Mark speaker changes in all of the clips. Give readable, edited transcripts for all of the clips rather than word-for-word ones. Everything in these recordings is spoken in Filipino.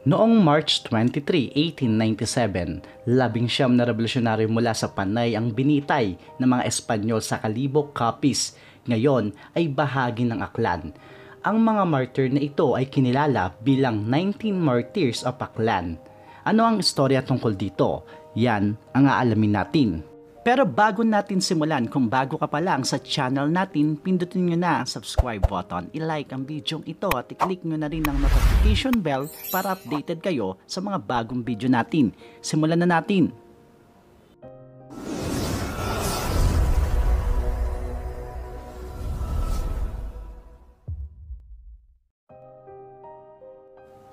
Speaker 1: Noong March 23, 1897, 19 na revolusyonaryo mula sa Panay ang binitay ng mga Espanyol sa Calibok, Capiz. Ngayon ay bahagi ng Aklan. Ang mga martyr na ito ay kinilala bilang 19 Martyrs of Aklan. Ano ang istorya tungkol dito? Yan ang aalamin natin. Pero bago natin simulan, kung bago ka pa lang sa channel natin, pindutin nyo na ang subscribe button, i-like ang video ito at i-click nyo na rin ang notification bell para updated kayo sa mga bagong video natin. Simulan na natin!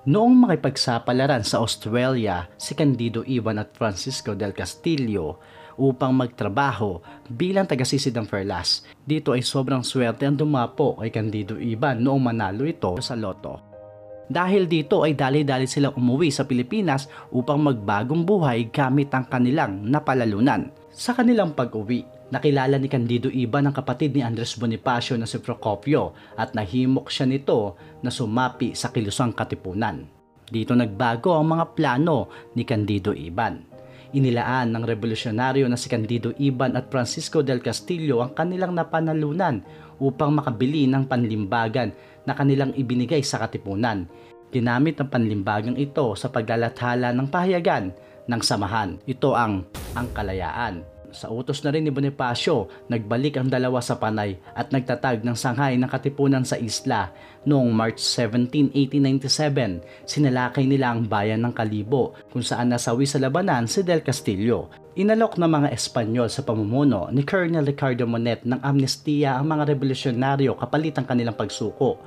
Speaker 1: Noong makipagsapalaran sa Australia si Candido Iban at Francisco del Castillo upang magtrabaho bilang taga-sisid ng Perlas. Dito ay sobrang swerte ang dumapo kay Candido Iban noong manalo ito sa loto. Dahil dito ay dali-dali silang umuwi sa Pilipinas upang magbagong buhay gamit ang kanilang napalalunan. Sa kanilang pag-uwi, nakilala ni Candido Iban ang kapatid ni Andres Bonifacio na si Procopio at nahimok siya nito na sumapi sa kilusang katipunan. Dito nagbago ang mga plano ni Candido Iban. Inilaan ng revolusyonaryo na si Candido Iban at Francisco del Castillo ang kanilang napanalunan upang makabili ng panlimbagan na kanilang ibinigay sa katipunan. Ginamit ang panlimbagang ito sa paglalathala ng pahayagan ng samahan. Ito ang kalayaan. Sa utos na rin ni Bonifacio, nagbalik ang dalawa sa Panay at nagtatag ng sanghay ng katipunan sa isla. Noong March 17, 1897, sinalakay nila ang bayan ng Calibo kung saan nasawi sa labanan si Del Castillo. Inalok ng mga Espanyol sa pamumuno ni Colonel Ricardo Monet ng amnestiya ang mga revolusyonaryo kapalit ang kanilang pagsuko.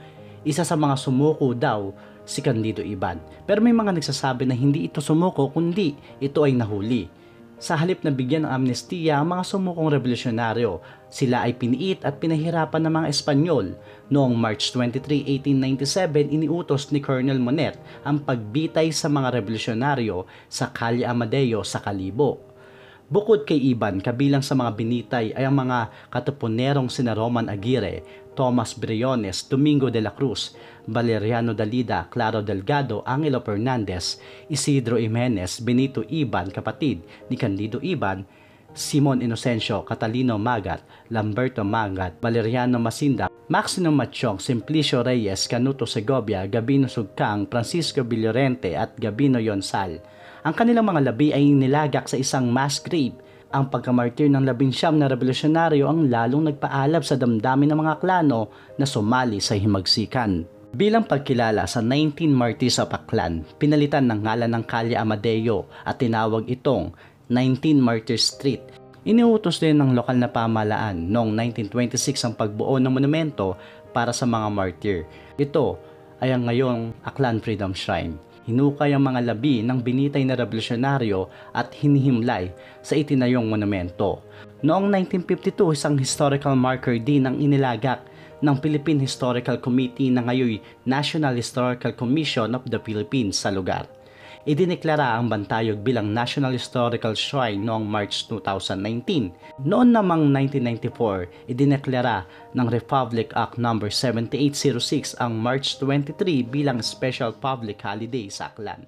Speaker 1: Isa sa mga sumuko daw si Candido Iban. Pero may mga nagsasabi na hindi ito sumuko kundi ito ay nahuli. Sa halip na bigyan ng amnestiya ang mga sumukong revolusyonaryo, sila ay piniit at pinahirapan ng mga Espanyol. Noong March 23, 1897, iniutos ni Colonel Monet ang pagbitay sa mga revolusyonaryo sa Calle Amadeo sa Calibo. Bukod kay Iban, kabilang sa mga binitay ay ang mga katupunerong sina Roman Aguirre, Tomas Briones, Domingo de la Cruz, Valeriano Dalida, Claro Delgado, Angelo Fernandez, Isidro Jimenez, Benito Iban, kapatid ni Candido Iban, Simon Inocencio, Catalino Magat, Lamberto Magat, Valeriano Masinda, Maximo Machong, Simplicio Reyes, Canuto Segovia, Gabino Sugkang, Francisco Villorente at Gabino Yonsal. Ang kanilang mga labi ay nilagak sa isang mass grave. Ang pagkamartir ng 19 na revolusyonaryo ang lalong nagpaalab sa damdamin ng mga klano na sumali sa himagsikan. Bilang pagkilala sa 19 Martyrs of Aklan, pinalitan ng ngalan ng Calle Amadeo at tinawag itong 19 Martyrs Street. Iniutos din ng lokal na pamahalaan noong 1926 ang pagbuo ng monumento para sa mga martyr. Ito ay ang ngayong Aklan Freedom Shrine. Hinukay ang mga labi ng binitay na revolusyonaryo at hinihimlay sa itinayong monumento. Noong 1952, isang historical marker din ang inilagak ng Philippine Historical Committee na ngayon National Historical Commission of the Philippines sa lugar. Idineklara ang Bantayog bilang National Historical Shrine noong March 2019. Noon namang 1994, idineklara ng Republic Act No. 7806 ang March 23 bilang special public holiday sa Aklan.